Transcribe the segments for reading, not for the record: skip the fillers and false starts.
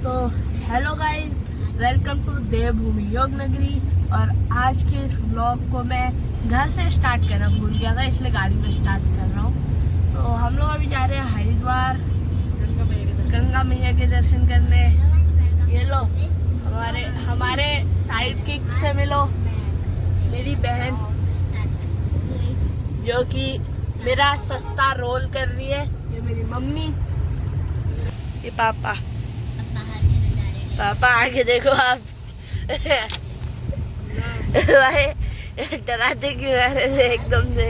तो hello guys, welcome to देवभूमि योग नगरी। और आज के इस व्लॉग को मैं घर से स्टार्ट करना भूल गया था, इसलिए गाड़ी में स्टार्ट कर रहा हूँ। तो हम लोग अभी जा रहे हैं हरिद्वार गंगा मैया के दर्शन करने। ये लो हमारे साइड किक से मिलो, मेरी बहन जो कि मेरा सस्ता रोल कर रही है। ये मेरी मम्मी, ये पापा। पापा आगे देखो आप। भाई डराते क्यों आ रहे थे एकदम से।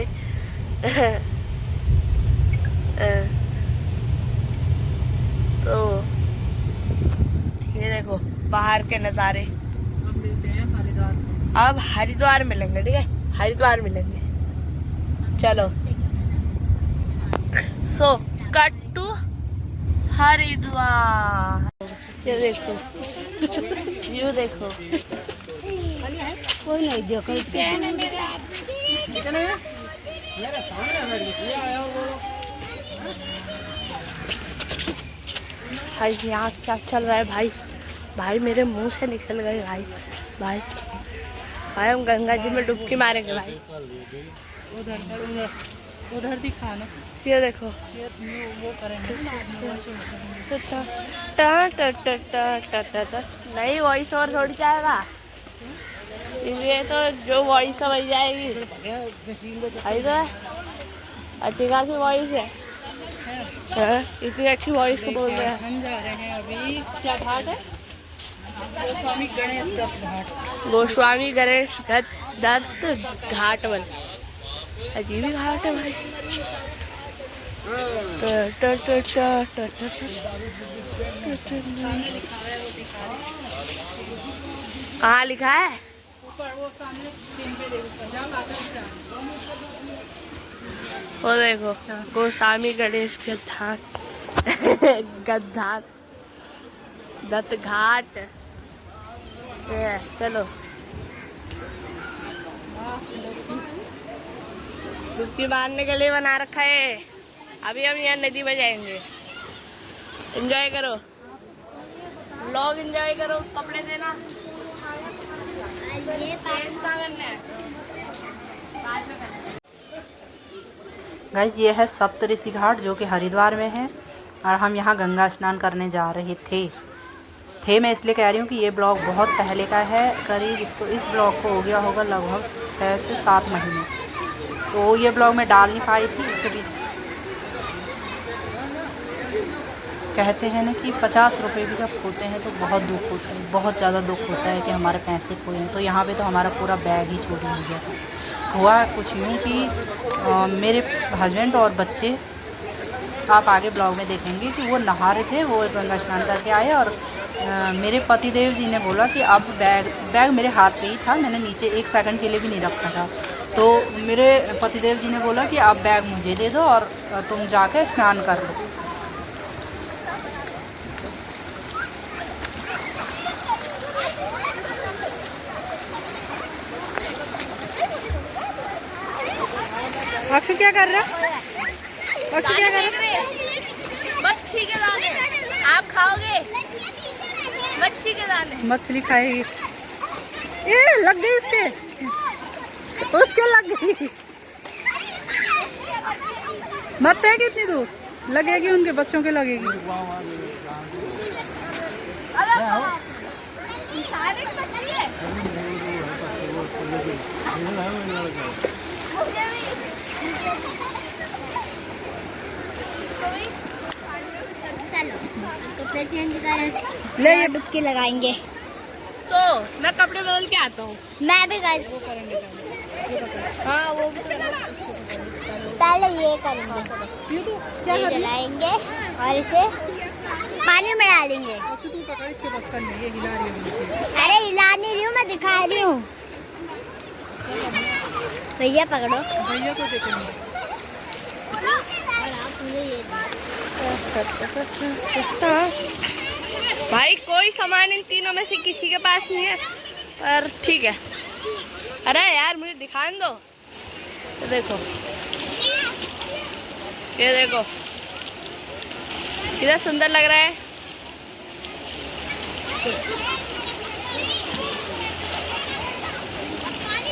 तो ये देखो बाहर के नज़ारे। हम मिलते हैं हरिद्वार। अब हरिद्वार मिलेंगे, ठीक है, हरिद्वार मिलेंगे। चलो सो कट टू हरिद्वार। ये देखो व्यू देखो। कोई नहीं देखो भाई यहाँ क्या चल रहा है भाई? भाई मेरे मुंह से निकल गए भाई। भाई भाई हम गंगा जी में डुबकी मारेंगे भाई। उधर दिखाना। ये देखो वो करेंगे। नहीं वॉइस ओवर थोड़ी जाएगा, इसलिए तो जो वॉइस ओवर जाएगी। आई तो अच्छी खासी वॉइस है। इतनी अच्छी वॉइस को बोल रहे हैं। हम जा रहे हैं अभी, क्या घाट है? गोस्वामी गणेश दत्त घाट। गोस्वामी गणेश दत्त घाट बन अजीब ही घाट है भाई। कहाँ लिखा है? ऊपर वो सामने स्क्रीन पे देखो। वो देखो गोस्वामी गणेश घाट गद्घाट दत्त घाट। चलो डुबकी मारने के लिए बना रखा है। अभी हम यहाँ नदी में जाएंगे। एंजॉय करो, व्लॉग एंजॉय करो। कपड़े देना, चेंज कहाँ करना है? बाद में करना है। गाइस ये है सप्तऋषि घाट जो कि हरिद्वार में है और हम यहाँ गंगा स्नान करने जा रहे थे। मैं इसलिए कह रही हूँ कि ये ब्लॉग बहुत पहले का है। करीब इस ब्लॉग को हो गया होगा लगभग 6 से 7 महीने। तो ये ब्लॉग मैं डाल नहीं पाई थी। इसके बीच कहते हैं ना कि 50 रुपये भी जब खोते हैं तो बहुत दुख होता है, बहुत ज़्यादा दुख होता है कि हमारे पैसे खोए हैं। तो यहाँ पे तो हमारा पूरा बैग ही चोरी हो गया था। हुआ कुछ यूँ कि मेरे हस्बैंड और बच्चे, आप आगे ब्लॉग में देखेंगे कि वो नहा रहे थे, वो गंगा स्नान करके आए और मेरे पतिदेव जी ने बोला कि अब बैग मेरे हाथ पे ही था, मैंने नीचे 1 सेकंड के लिए भी नहीं रखा था। तो मेरे पतिदेव जी ने बोला कि अब बैग मुझे दे दो और तुम जाकर स्नान कर लो। अक्षु क्या कर रहा है? अक्षु क्या कर रहा है? मच्छी के दाने आप खाओगे? मच्छी के दाने। मछली खाएगी। ये लग गई उसके लग गई। मत फेंक इतनी दूर, लगेगी उनके बच्चों के लगेगी। ले ये डुबकी लगाएंगे। तो मैं कपड़े बदल के आता हूँ। मैं भी गाइस हाँ वो भी पहले ये करेंगे, क्या ये जलाएंगे और इसे पानी में डालेंगे। अच्छा तू पकड़ इसके बस कर नहीं, ये हिला रही है। अरे हिला नहीं रही हूँ, मैं दिखा रही हूँ। भैया पकड़ो। भैया को देखेंगे। और आप मुझे ये भाई कोई सामान इन तीनों में से किसी के पास नहीं है, पर ठीक है। अरे यार मुझे दिखाने दो। तो देखो ये देखो कितना सुंदर लग रहा है।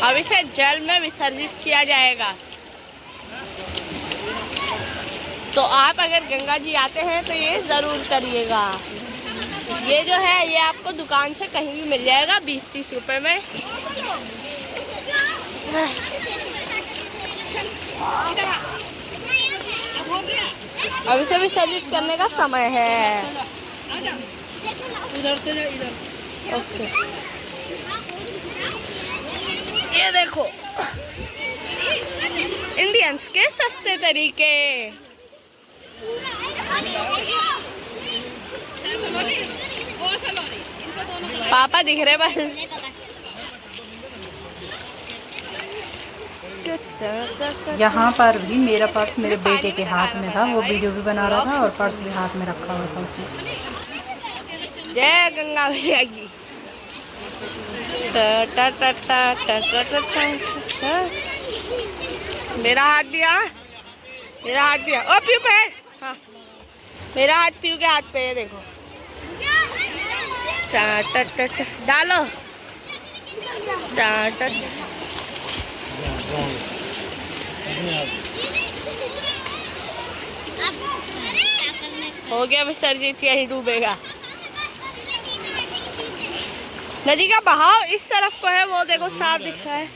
अब इसे जल में विसर्जित किया जाएगा। तो आप अगर गंगा जी आते हैं तो ये ज़रूर करिएगा। ये जो है ये आपको दुकान से कहीं भी मिल जाएगा 20-30 रुपए में। अब इसे विसर्जित करने का समय है। उधर से इधर। ओके, ये देखो इंडियंस के सस्ते तरीके। पापा दिख रहे बस। यहाँ पर भी मेरा पर्स मेरे बेटे के हाथ में था, वो वीडियो भी बना रहा था और पर्स भी हाथ में रखा हुआ था उसने। जय गंगा मैया की। मेरा हाथ दिया, मेरा हाथ दिया। ओ पीयू पे, हाँ मेरा हाथ पीयू के हाथ पे, ये देखो। डालो। हो गया विसर्जित, यही डूबेगा। नदी का बहाव इस तरफ को है, वो देखो साफ दिख रहा है।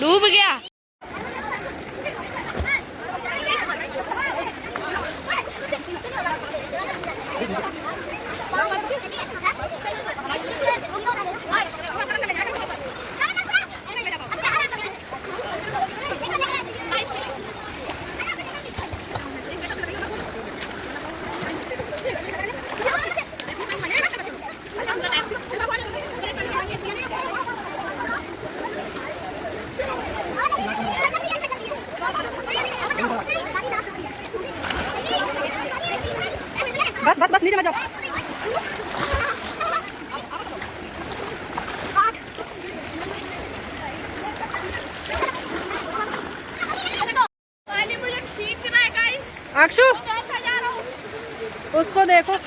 डूब गया। बस बस बस नीचे मत जाओ। अक्षु उसको देखो।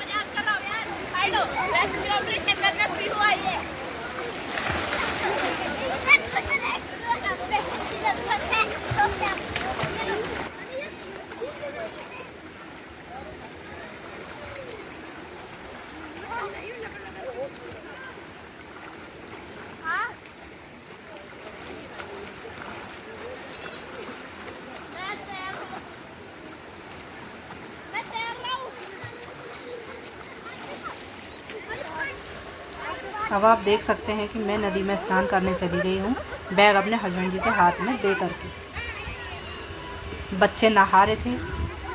अब आप देख सकते हैं कि मैं नदी में स्नान करने चली गई हूँ, बैग अपने हस्बैंड जी के हाथ में दे करके। बच्चे नहा रहे थे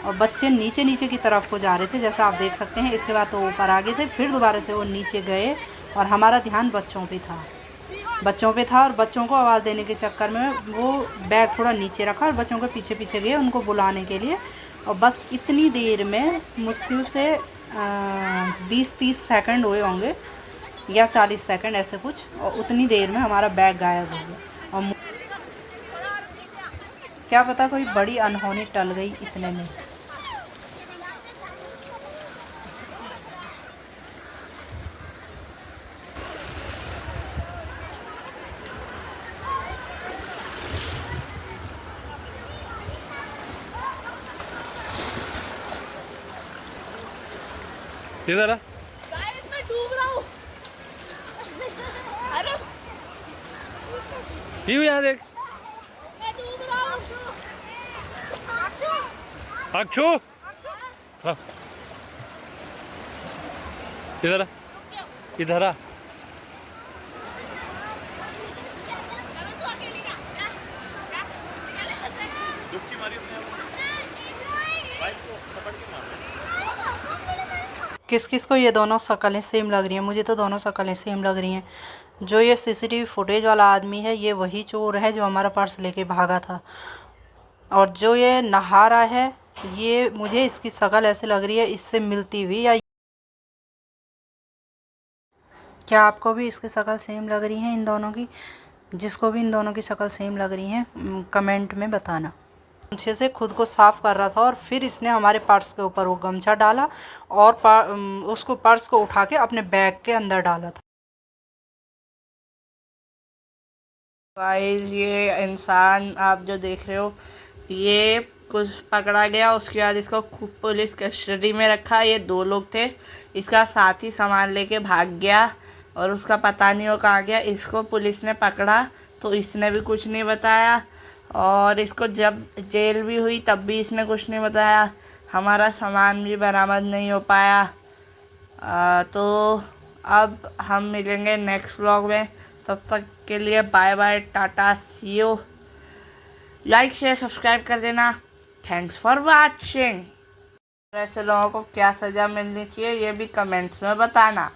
और बच्चे नीचे नीचे की तरफ को जा रहे थे, जैसा आप देख सकते हैं। इसके बाद तो ऊपर आ गए थे, फिर दोबारा से वो नीचे गए और हमारा ध्यान बच्चों पे था और बच्चों को आवाज़ देने के चक्कर में वो बैग थोड़ा नीचे रखा और बच्चों के पीछे पीछे गए उनको बुलाने के लिए। और बस इतनी देर में मुश्किल से 20-30 सेकंड हुए होंगे या 40 सेकंड ऐसे कुछ, और उतनी देर में हमारा बैग गायब हो गया। और क्या पता कोई बड़ी अनहोनी टल गई इतने में। इधर आ, मैं डूब रहा हूँ। अरे ये यहाँ देख। मैं डूब रहा हूँ। अक्षु, हाँ इधर आ, इधर आ। किस किस को ये दोनों शक्लें सेम लग रही हैं? मुझे तो दोनों शक्लें सेम लग रही हैं। जो ये सीसीटीवी फुटेज वाला आदमी है ये वही चोर है जो हमारा पर्स लेके भागा था, और जो ये नहा रहा है ये मुझे इसकी शक्ल ऐसे लग रही है इससे मिलती हुई। या क्या आपको भी इसकी शक्ल सेम लग रही है इन दोनों की? जिसको भी इन दोनों की शक्ल सेम लग रही है कमेंट में बताना। गमछे से खुद को साफ कर रहा था और फिर इसने हमारे पर्स के ऊपर वो गमछा डाला और उसको पर्स को उठा के अपने बैग के अंदर डाला था। गाइस ये इंसान आप जो देख रहे हो ये कुछ पकड़ा गया, उसके बाद इसको पुलिस कस्टडी में रखा। ये 2 लोग थे, इसका साथी सामान लेके भाग गया और उसका पता नहीं हो कहाँ गया। इसको पुलिस ने पकड़ा तो इसने भी कुछ नहीं बताया और इसको जब जेल भी हुई तब भी इसने कुछ नहीं बताया। हमारा सामान भी बरामद नहीं हो पाया। तो अब हम मिलेंगे नेक्स्ट व्लॉग में, तब तक के लिए bye bye, tata, see you. Like share subscribe कर देना। Thanks for watching. ऐसे लोगों को क्या सज़ा मिलनी चाहिए ये भी कमेंट्स में बताना।